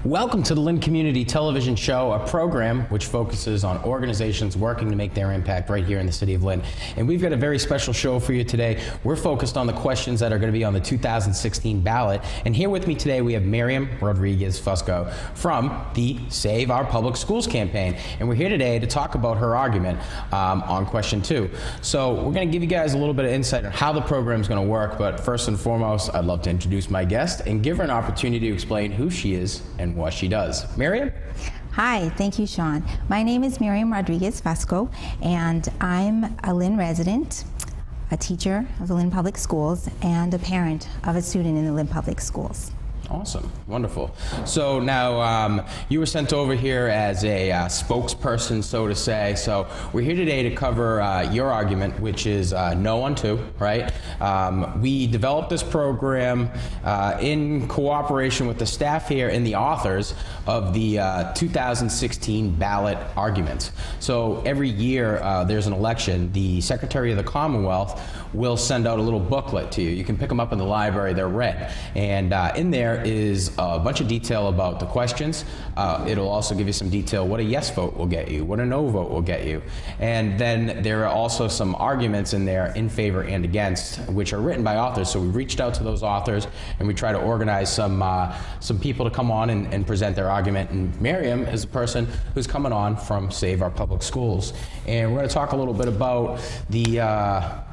Welcome to the Lynn Community Television Show, a program which focuses on organizations working to make their impact right here in the city of Lynn. And we've got a very special show for you today. We're focused on the questions that are going to be on the 2016 ballot. And here with me today we have Miriam Rodriguez-Fusco from the Save Our Public Schools campaign. And we're here today to talk about her argument on question 2. So we're going to give you guys a little bit of insight on how the program is going to work. But first and foremost, I'd love to introduce my guest and give her an opportunity to explain who she is and what she does. Miriam? Hi, thank you, Sean. My name is Miriam Rodriguez-Fusco, and I'm a Lynn resident, a teacher of the Lynn Public Schools, and a parent of a student in the Lynn Public Schools. Awesome, wonderful. So now you were sent over here as a spokesperson, so to say. So we're here today to cover your argument, which is no on 2, right? We developed this program in cooperation with the staff here and the authors of the 2016 ballot arguments. So every year there's an election, the Secretary of the Commonwealth will send out a little booklet to you. You can pick them up in the library, they're red. And in there is a bunch of detail about the questions. It'll also give you some detail what a yes vote will get you, what a no vote will get you. And then there are also some arguments in there in favor and against, which are written by authors. So we reached out to those authors and we try to organize some people to come on and present their argument. And Miriam is the person who's coming on from Save Our Public Schools. And we're going to talk a little bit about the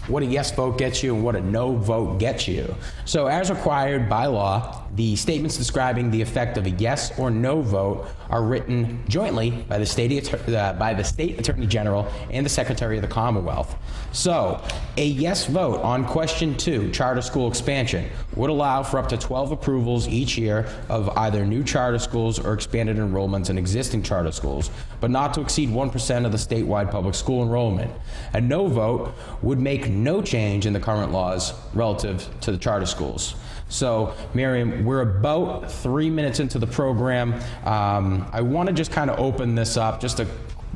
what a yes vote gets you and what a no vote gets you. So as required by law, the statements describing the effect of a yes or no vote are written jointly by the State Attorney General and the Secretary of the Commonwealth. So a yes vote on question 2, charter school expansion, would allow for up to 12 approvals each year of either new charter schools or expanded enrollments in existing charter schools, but not to exceed 1% of the statewide public school enrollment. A no vote would make no change in the current laws relative to the charter schools. So, Miriam, we're about 3 minutes into the program. I want to just kind of open this up, just a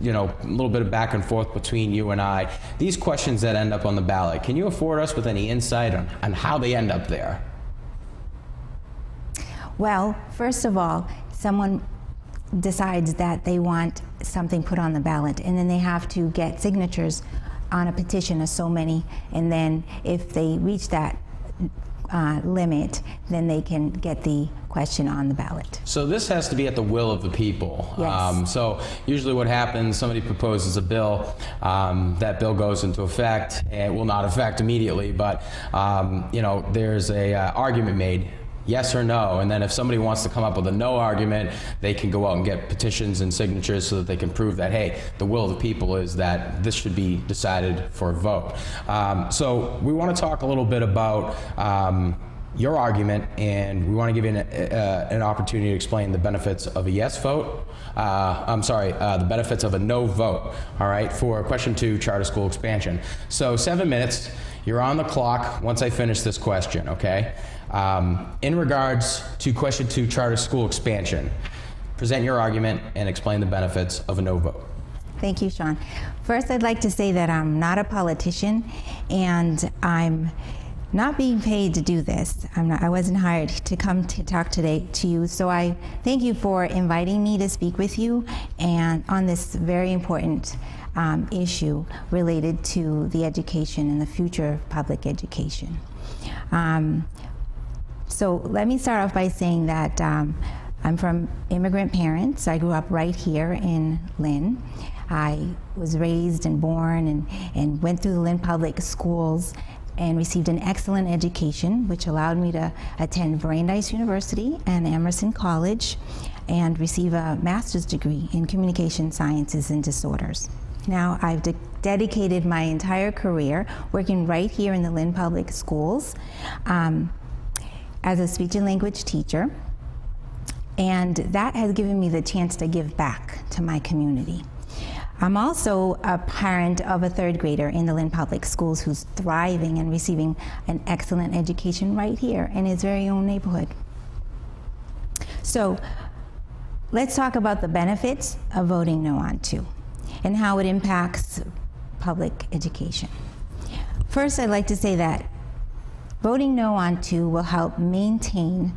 little bit of back and forth between you and I. These questions that end up on the ballot, can you afford us with any insight on how they end up there? Well, first of all, someone decides that they want something put on the ballot, and then they have to get signatures on a petition of so many, and then if they reach that limit, then they can get the question on the ballot. So this has to be at the will of the people. Yes. So usually what happens, somebody proposes a bill, that bill goes into effect, and it will not affect immediately, but there's a argument made, yes or no, and then if somebody wants to come up with a no argument, they can go out and get petitions and signatures so that they can prove that, hey, the will of the people is that this should be decided for a vote. So we want to talk a little bit about your argument, and we want to give you an opportunity to explain the benefits of a yes vote. The benefits of a no vote, all right, for question 2, charter school expansion. So 7 minutes, you're on the clock once I finish this question, okay? In regards to question 2, charter school expansion, present your argument and explain the benefits of a no vote. Thank you, Sean. First, I'd like to say that I'm not a politician, and I'm not being paid to do this. I wasn't hired to come to talk today to you, so I thank you for inviting me to speak with you and on this very important issue related to the education and the future of public education. So let me start off by saying that I'm from immigrant parents. I grew up right here in Lynn. I was raised and born and went through the Lynn Public Schools and received an excellent education, which allowed me to attend Brandeis University and Emerson College and receive a master's degree in communication sciences and disorders. Now, I've dedicated my entire career working right here in the Lynn Public Schools as a speech and language teacher, and that has given me the chance to give back to my community. I'm also a parent of a 3rd grader in the Lynn Public Schools who's thriving and receiving an excellent education right here in his very own neighborhood. So let's talk about the benefits of voting no on 2 and how it impacts public education. First, I'd like to say that voting no on 2 will help maintain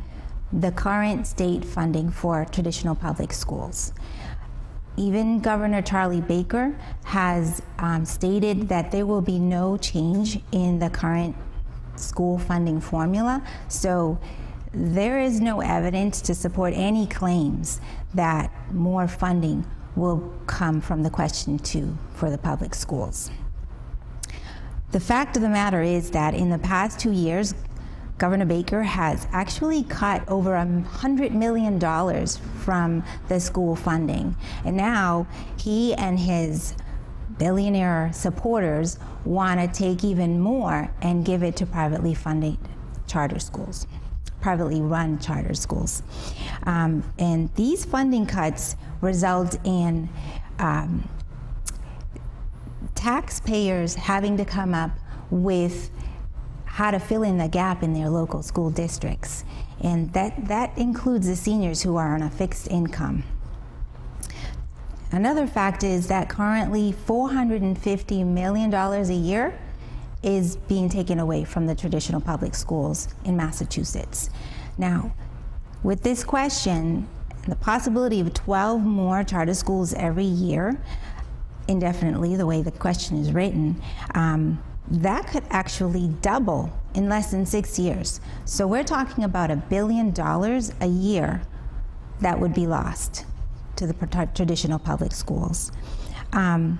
the current state funding for traditional public schools. Even Governor Charlie Baker has stated that there will be no change in the current school funding formula. So there is no evidence to support any claims that more funding will come from the Question 2 for the public schools. The fact of the matter is that in the past 2 years, Governor Baker has actually cut over $100 million from the school funding. And now he and his billionaire supporters want to take even more and give it to privately funded charter schools, privately run charter schools. And these funding cuts result in taxpayers having to come up with how to fill in the gap in their local school districts. And that includes the seniors who are on a fixed income. Another fact is that currently $450 million a year is being taken away from the traditional public schools in Massachusetts. Now, with this question, the possibility of 12 more charter schools every year, indefinitely, the way the question is written, that could actually double in less than 6 years. So we're talking about $1 billion a year that would be lost to the traditional public schools. And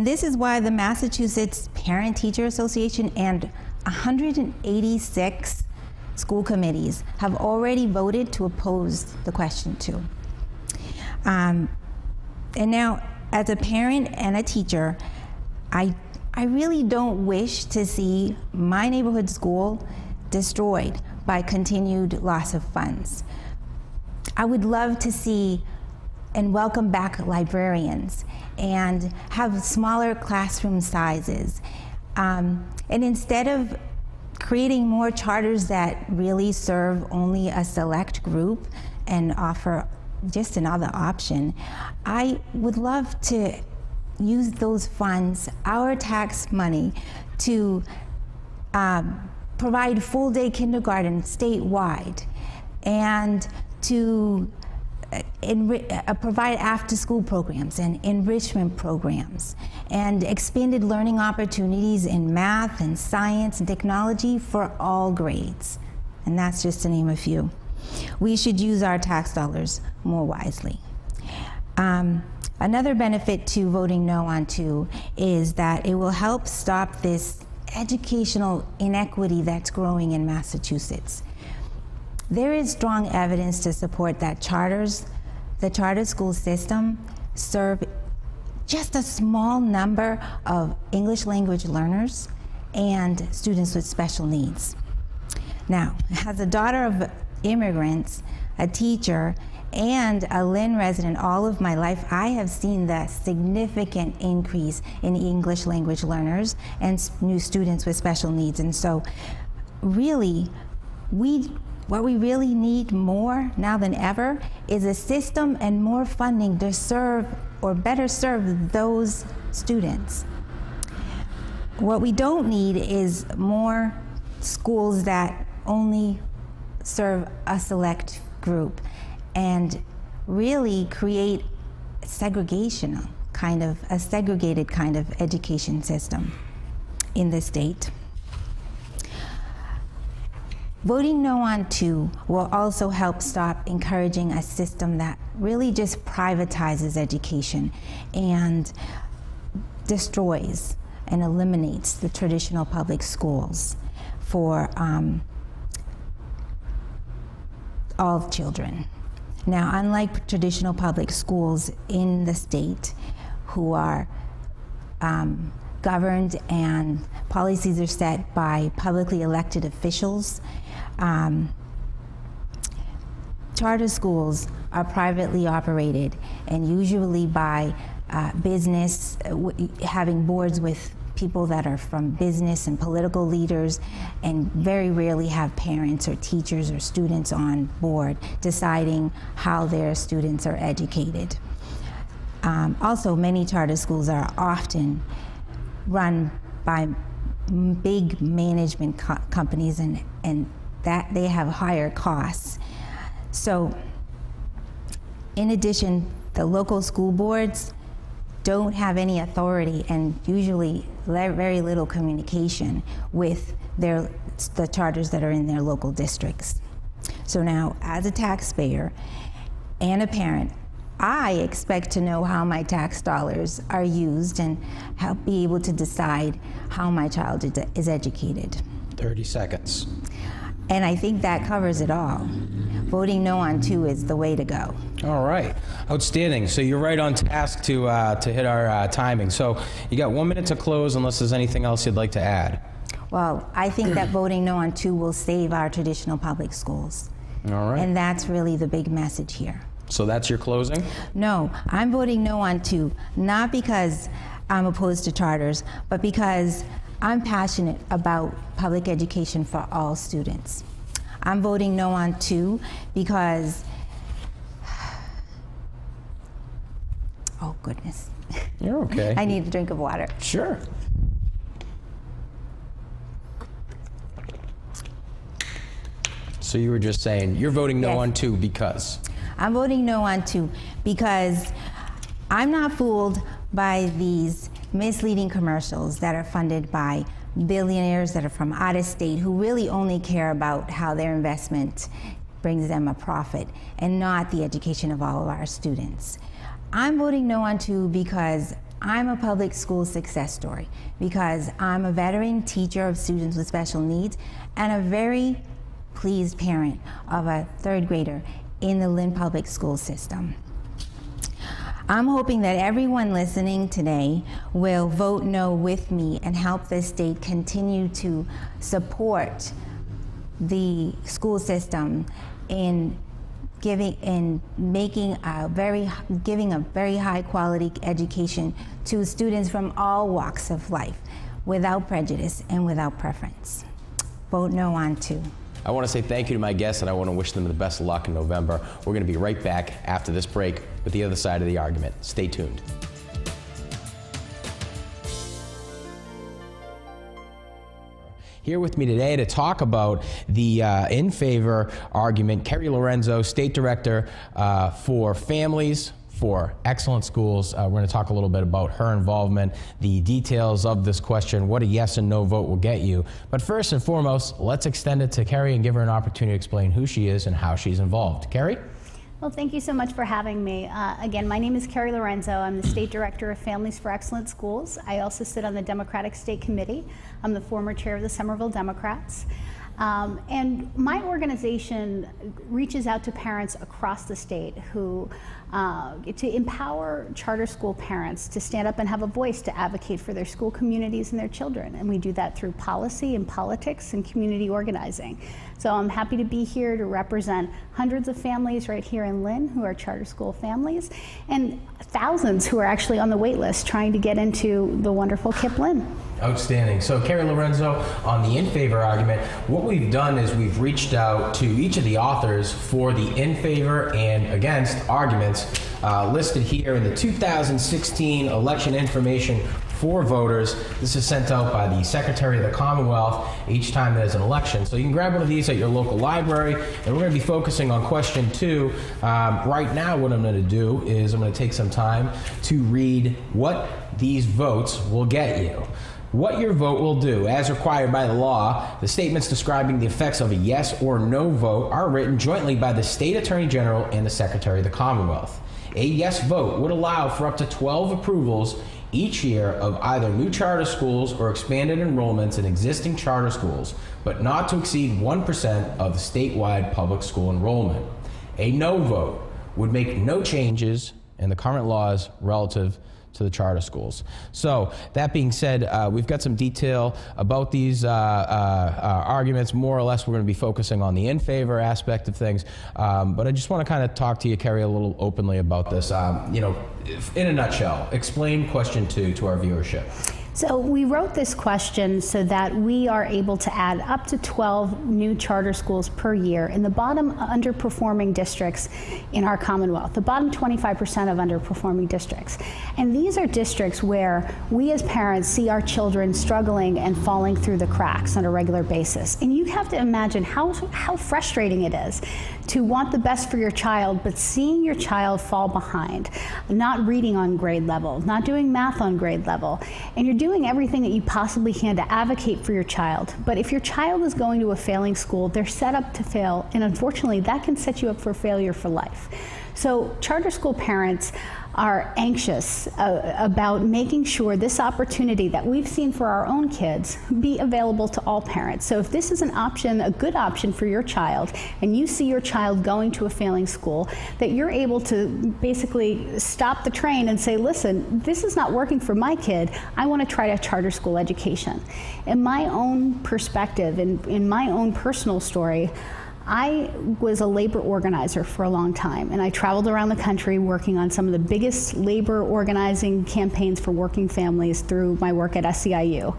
this is why the Massachusetts Parent-Teacher Association and 186 school committees have already voted to oppose the Question 2. And now, as a parent and a teacher, I really don't wish to see my neighborhood school destroyed by continued loss of funds. I would love to see and welcome back librarians and have smaller classroom sizes. And instead of creating more charters that really serve only a select group and offer just another option, I would love to use those funds, our tax money, to provide full-day kindergarten statewide and to provide after-school programs and enrichment programs and expanded learning opportunities in math and science and technology for all grades. And that's just to name a few. We should use our tax dollars more wisely. Another benefit to voting no on 2 is that it will help stop this educational inequity that's growing in Massachusetts. There is strong evidence to support that the charter school system, serve just a small number of English language learners and students with special needs. Now, as a daughter of immigrants, a teacher, and a Lynn resident all of my life, I have seen the significant increase in English language learners and new students with special needs. And so really, what we really need more now than ever is a system and more funding to serve or better serve those students. What we don't need is more schools that only serve a select group and really create a segregated kind of education system in the state. Voting no on 2 will also help stop encouraging a system that really just privatizes education and destroys and eliminates the traditional public schools for all children. Now, unlike traditional public schools in the state who are governed and policies are set by publicly elected officials, charter schools are privately operated and usually by business, having boards with people that are from business and political leaders, and very rarely have parents or teachers or students on board deciding how their students are educated. Also, many charter schools are often run by big management companies and that they have higher costs. So, in addition, the local school boards don't have any authority and usually very little communication with the charters that are in their local districts. So now, as a taxpayer and a parent, I expect to know how my tax dollars are used and be able to decide how my child is educated. 30 seconds. And I think that covers it all. Voting no on 2 is the way to go. All right, outstanding. So you're right on task to hit our timing. So you got 1 minute to close unless there's anything else you'd like to add. Well, I think that voting no on 2 will save our traditional public schools. All right. And that's really the big message here. So that's your closing? No, I'm voting no on 2, not because I'm opposed to charters, but because I'm passionate about public education for all students. I'm voting no on 2 because, oh goodness. You're okay. I need a drink of water. Sure. So you were just saying you're voting no Yes. on 2 because? I'm voting no on 2 because I'm not fooled by these misleading commercials that are funded by billionaires that are from out of state who really only care about how their investment brings them a profit and not the education of all of our students. I'm voting no on 2 because I'm a public school success story, because I'm a veteran teacher of students with special needs and a very pleased parent of a 3rd grader in the Lynn Public School system. I'm hoping that everyone listening today will vote no with me and help the state continue to support the school system in giving a very high quality education to students from all walks of life without prejudice and without preference. Vote no on 2. I want to say thank you to my guests, and I want to wish them the best of luck in November. We're going to be right back after this break with the other side of the argument. Stay tuned. Here with me today to talk about the in favor argument, Keri Lorenzo, State Director for Families for Excellent Schools. We're going to talk a little bit about her involvement, the details of this question, what a yes and no vote will get you. But first and foremost, let's extend it to Keri and give her an opportunity to explain who she is and how she's involved. Keri? Well, thank you so much for having me. Again, my name is Keri Lorenzo. I'm the State Director of Families for Excellent Schools. I also sit on the Democratic State Committee. I'm the former chair of the Somerville Democrats. And my organization reaches out to parents across the state who, to empower charter school parents to stand up and have a voice to advocate for their school communities and their children. And we do that through policy and politics and community organizing. So I'm happy to be here to represent hundreds of families right here in Lynn who are charter school families, and thousands who are actually on the wait list trying to get into the wonderful KIPP Lynn. Outstanding. So Keri Lorenzo, on the in favor argument, what we've done is we've reached out to each of the authors for the in favor and against arguments listed here in the 2016 election information for voters. This is sent out by the Secretary of the Commonwealth each time there's an election. So you can grab one of these at your local library, and we're going to be focusing on question 2. Right now what I'm going to do is I'm going to take some time to read what these votes will get you. What your vote will do, as required by the law, the statements describing the effects of a yes or no vote are written jointly by the State Attorney General and the Secretary of the Commonwealth. A yes vote would allow for up to 12 approvals each year of either new charter schools or expanded enrollments in existing charter schools, but not to exceed 1% of the statewide public school enrollment. A no vote would make no changes in the current laws relative to the charter schools. So that being said, we've got some detail about these arguments. More or less, we're going to be focusing on the in favor aspect of things. But I just want to kind of talk to you, Keri, a little openly about this. In a nutshell, explain question 2 to our viewership. So we wrote this question so that we are able to add up to 12 new charter schools per year in the bottom underperforming districts in our Commonwealth, the bottom 25% of underperforming districts. And these are districts where we as parents see our children struggling and falling through the cracks on a regular basis. And you have to imagine how frustrating it is to want the best for your child, but seeing your child fall behind, not reading on grade level, not doing math on grade level, and you're doing everything that you possibly can to advocate for your child. But if your child is going to a failing school, they're set up to fail, and unfortunately that can set you up for failure for life. So charter school parents are anxious about making sure this opportunity that we've seen for our own kids be available to all parents. So if this is an option, a good option for your child, and you see your child going to a failing school, that you're able to basically stop the train and say, listen, this is not working for my kid. I want to try a charter school education. In my own perspective, in my own personal story, I was a labor organizer for a long time, and I traveled around the country working on some of the biggest labor organizing campaigns for working families through my work at SEIU.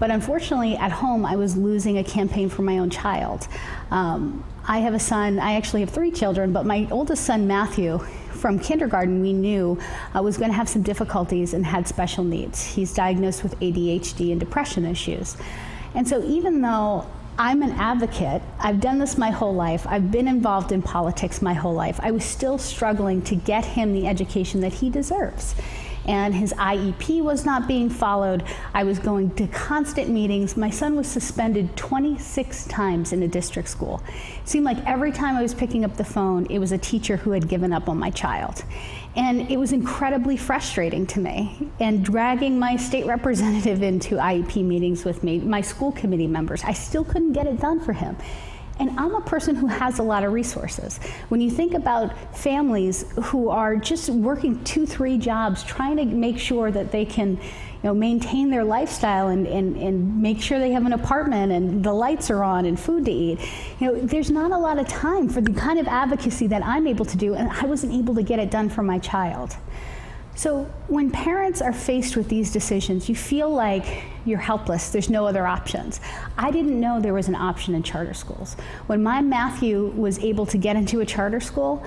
But unfortunately, at home, I was losing a campaign for my own child. I have a son, I actually have 3 children, but my oldest son, Matthew, from kindergarten, we knew was going to have some difficulties and had special needs. He's diagnosed with ADHD and depression issues. And so even though I'm an advocate, I've done this my whole life, I've been involved in politics my whole life, I was still struggling to get him the education that he deserves. And his IEP was not being followed. I was going to constant meetings. My son was suspended 26 times in a district school. It seemed like every time I was picking up the phone, it was a teacher who had given up on my child. And it was incredibly frustrating to me. And dragging my state representative into IEP meetings with me, my school committee members, I still couldn't get it done for him. And I'm a person who has a lot of resources. When you think about families who are just working 2-3 jobs, trying to make sure that they can maintain their lifestyle and make sure they have an apartment and the lights are on and food to eat, there's not a lot of time for the kind of advocacy that I'm able to do, and I wasn't able to get it done for my child. So when parents are faced with these decisions, you feel like you're helpless. There's no other options. I didn't know there was an option in charter schools. When my Matthew was able to get into a charter school,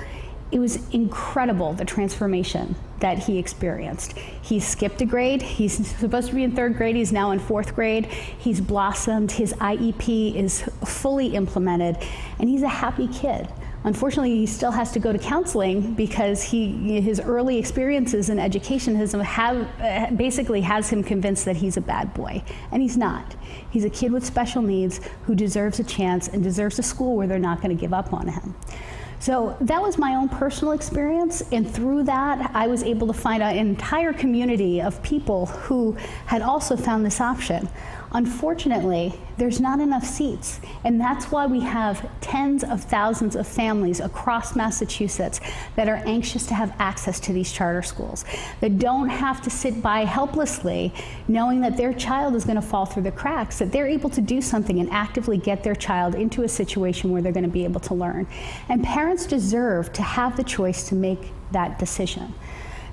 it was incredible, the transformation that he experienced. He skipped a grade. He's supposed to be in 3rd grade. He's now in 4th grade. He's blossomed. His IEP is fully implemented, and he's a happy kid. Unfortunately, he still has to go to counseling because his early experiences in education basically has him convinced that he's a bad boy, and he's not. He's a kid with special needs who deserves a chance and deserves a school where they're not going to give up on him. So that was my own personal experience, and through that, I was able to find an entire community of people who had also found this option. Unfortunately, there's not enough seats, and that's why we have tens of thousands of families across Massachusetts that are anxious to have access to these charter schools, that don't have to sit by helplessly knowing that their child is going to fall through the cracks, that they're able to do something and actively get their child into a situation where they're going to be able to learn. And parents deserve to have the choice to make that decision.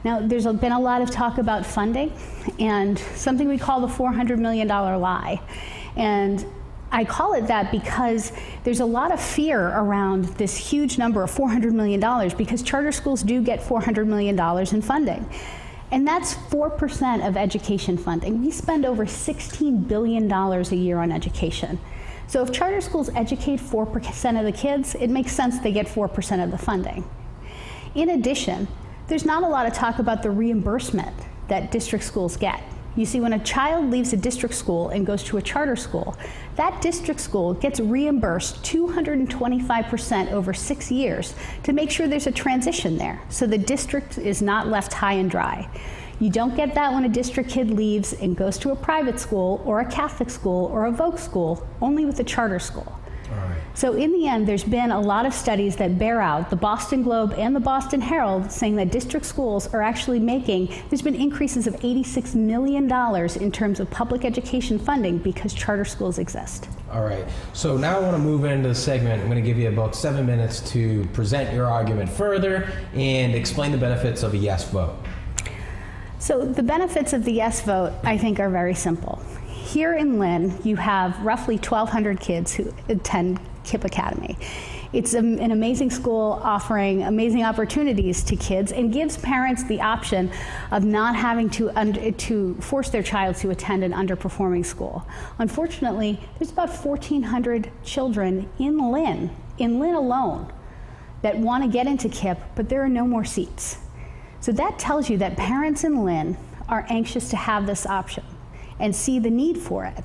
Now, there's been a lot of talk about funding and something we call the $400 million lie. And I call it that because there's a lot of fear around this huge number of $400 million because charter schools do get $400 million in funding. And that's 4% of education funding. We spend over $16 billion a year on education. So if charter schools educate 4% of the kids, it makes sense they get 4% of the funding. In addition, there's not a lot of talk about the reimbursement that district schools get. You see, when a child leaves a district school and goes to a charter school, that district school gets reimbursed 225% over 6 years to make sure there's a transition there, so the district is not left high and dry. You don't get that when a district kid leaves and goes to a private school or a Catholic school or a Voc school, only with a charter school. So in the end, there's been a lot of studies that bear out, the Boston Globe and the Boston Herald, saying that district schools are actually there's been increases of $86 million in terms of public education funding because charter schools exist. All right, so now I want to move into the segment. I'm going to give you about 7 minutes to present your argument further and explain the benefits of a yes vote. So the benefits of the yes vote, I think, are very simple. Here in Lynn, you have roughly 1,200 kids who attend KIPP Academy. It's an amazing school offering amazing opportunities to kids and gives parents the option of not having to force their child to attend an underperforming school. Unfortunately, there's about 1,400 children in Lynn alone, that want to get into KIPP, but there are no more seats. So that tells you that parents in Lynn are anxious to have this option and see the need for it.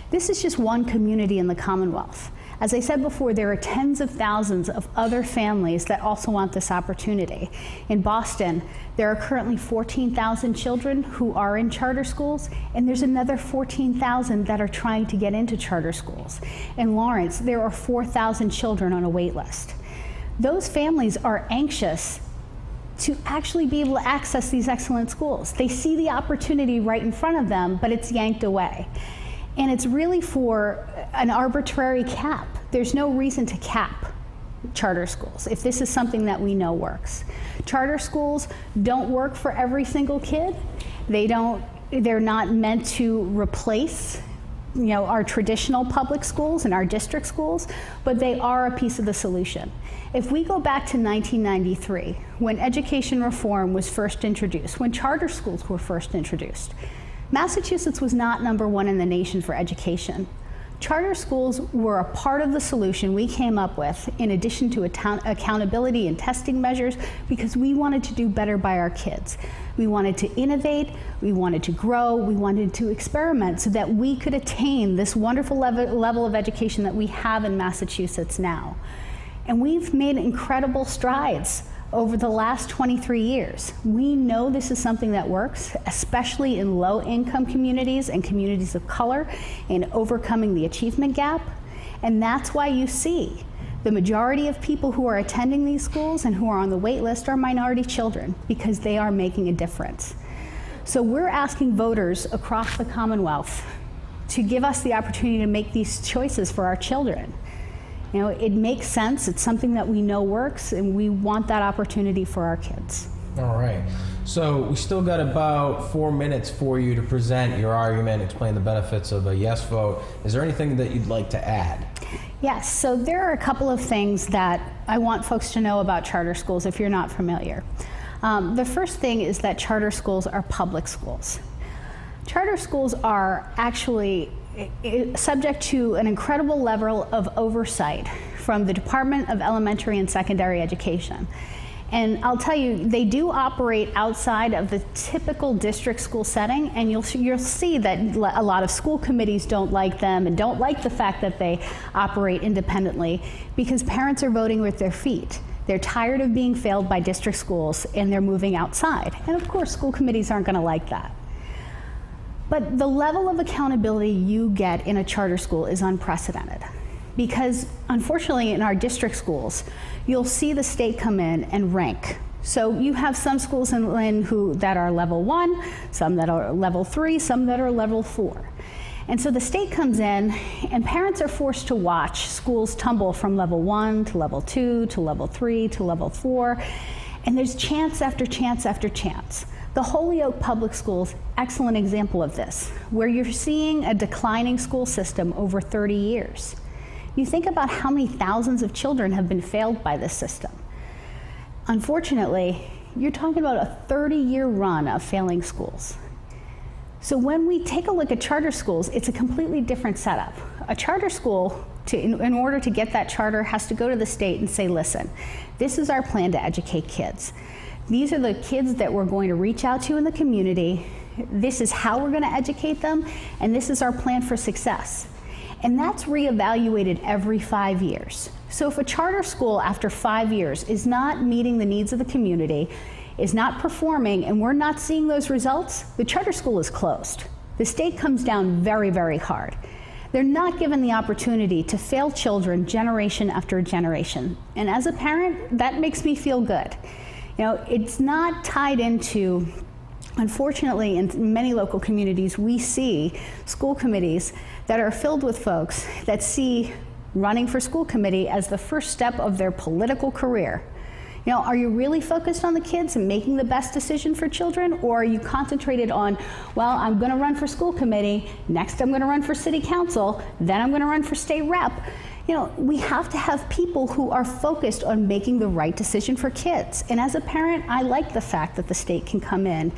This is just one community in the Commonwealth. As I said before, there are tens of thousands of other families that also want this opportunity. In Boston, there are currently 14,000 children who are in charter schools, and there's another 14,000 that are trying to get into charter schools. In Lawrence, there are 4,000 children on a wait list. Those families are anxious to actually be able to access these excellent schools. They see the opportunity right in front of them, but it's yanked away. And it's really for an arbitrary cap. There's no reason to cap charter schools if this is something that we know works. Charter schools don't work for every single kid. They're not meant to replace our traditional public schools and our district schools, but they are a piece of the solution. If we go back to 1993, when education reform was first introduced, when charter schools were first introduced, Massachusetts was not #1 in the nation for education. Charter schools were a part of the solution we came up with, in addition to accountability and testing measures, because we wanted to do better by our kids. We wanted to innovate, we wanted to grow, we wanted to experiment so that we could attain this wonderful level of education that we have in Massachusetts now. And we've made incredible strides over the last 23 years. We know this is something that works, especially in low-income communities and communities of color, in overcoming the achievement gap. And that's why you see the majority of people who are attending these schools and who are on the wait list are minority children, because they are making a difference. So we're asking voters across the Commonwealth to give us the opportunity to make these choices for our children. It makes sense, it's something that we know works, and we want that opportunity for our kids. All right. So we still got about 4 minutes for you to present your argument, explain the benefits of a yes vote. Is there anything that you'd like to add? Yes, so there are a couple of things that I want folks to know about charter schools if you're not familiar. The first thing is that charter schools are public schools. Charter schools are actually subject to an incredible level of oversight from the Department of Elementary and Secondary Education. And I'll tell you, they do operate outside of the typical district school setting, and you'll see that a lot of school committees don't like them and don't like the fact that they operate independently, because parents are voting with their feet. They're tired of being failed by district schools, and they're moving outside. And of course, school committees aren't going to like that. But the level of accountability you get in a charter school is unprecedented, because unfortunately in our district schools, you'll see the state come in and rank. So you have some schools in Lynn that are level 1, some that are level 3, some that are level 4. And so the state comes in, and parents are forced to watch schools tumble from level 1 to level 2 to level 3 to level 4, and there's chance after chance after chance. The Holyoke Public Schools, excellent example of this, where you're seeing a declining school system over 30 years. You think about how many thousands of children have been failed by this system. Unfortunately, you're talking about a 30-year run of failing schools. So when we take a look at charter schools, it's a completely different setup. A charter school, in order to get that charter, has to go to the state and say, listen, this is our plan to educate kids. These are the kids that we're going to reach out to in the community. This is how we're going to educate them, and this is our plan for success. And that's reevaluated every 5 years. So if a charter school after 5 years is not meeting the needs of the community, is not performing, and we're not seeing those results, the charter school is closed. The state comes down very, very hard. They're not given the opportunity to fail children generation after generation. And as a parent, that makes me feel good. It's not tied into, unfortunately, in many local communities, we see school committees that are filled with folks that see running for school committee as the first step of their political career. You know, are you really focused on the kids and making the best decision for children, or are you concentrated on, well, I'm going to run for school committee, next I'm going to run for city council, then I'm going to run for state rep? You know, we have to have people who are focused on making the right decision for kids. And as a parent, I like the fact that the state can come in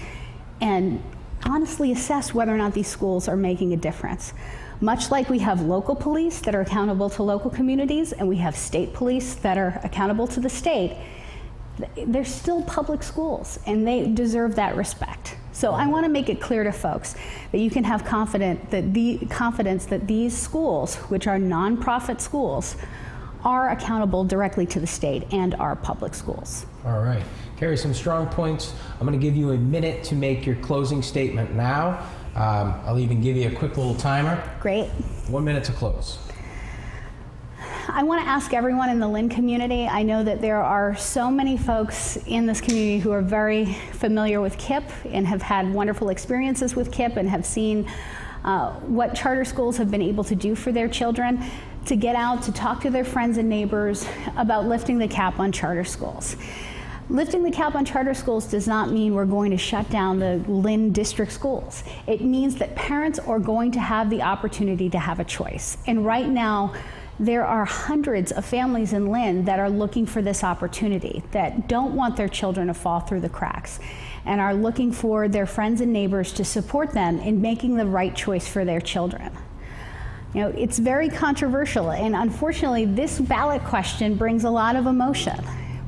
and honestly assess whether or not these schools are making a difference. Much like we have local police that are accountable to local communities and we have state police that are accountable to the state, they're still public schools and they deserve that respect. So I want to make it clear to folks that you can have confidence that these schools, which are nonprofit schools, are accountable directly to the state and are public schools. All right. Keri, some strong points. I'm going to give you a minute to make your closing statement now. I'll even give you a quick little timer. Great. 1 minute to close. I want to ask everyone in the Lynn community, I know that there are so many folks in this community who are very familiar with KIPP and have had wonderful experiences with KIPP and have seen what charter schools have been able to do for their children, to get out to talk to their friends and neighbors about lifting the cap on charter schools. Lifting the cap on charter schools does not mean we're going to shut down the Lynn district schools. It means that parents are going to have the opportunity to have a choice. And right now, there are hundreds of families in Lynn that are looking for this opportunity, that don't want their children to fall through the cracks, and are looking for their friends and neighbors to support them in making the right choice for their children. You know, it's very controversial, and unfortunately, this ballot question brings a lot of emotion.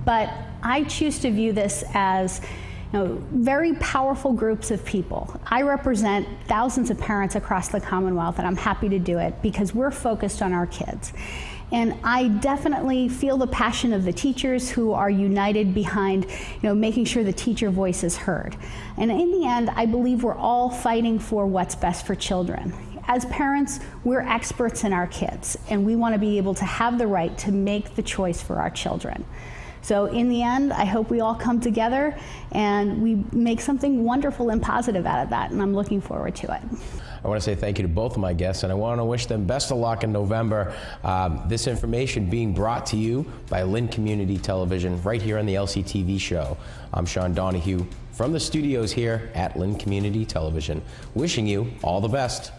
But I choose to view this as, you know, very powerful groups of people. I represent thousands of parents across the Commonwealth, and I'm happy to do it because we're focused on our kids. And I definitely feel the passion of the teachers who are united behind, you know, making sure the teacher voice is heard. And in the end, I believe we're all fighting for what's best for children. As parents, we're experts in our kids, and we want to be able to have the right to make the choice for our children. So in the end, I hope we all come together and we make something wonderful and positive out of that, and I'm looking forward to it. I want to say thank you to both of my guests, and I want to wish them best of luck in November. This information being brought to you by Lynn Community Television right here on the LCTV Show. I'm Sean Donahue from the studios here at Lynn Community Television, wishing you all the best.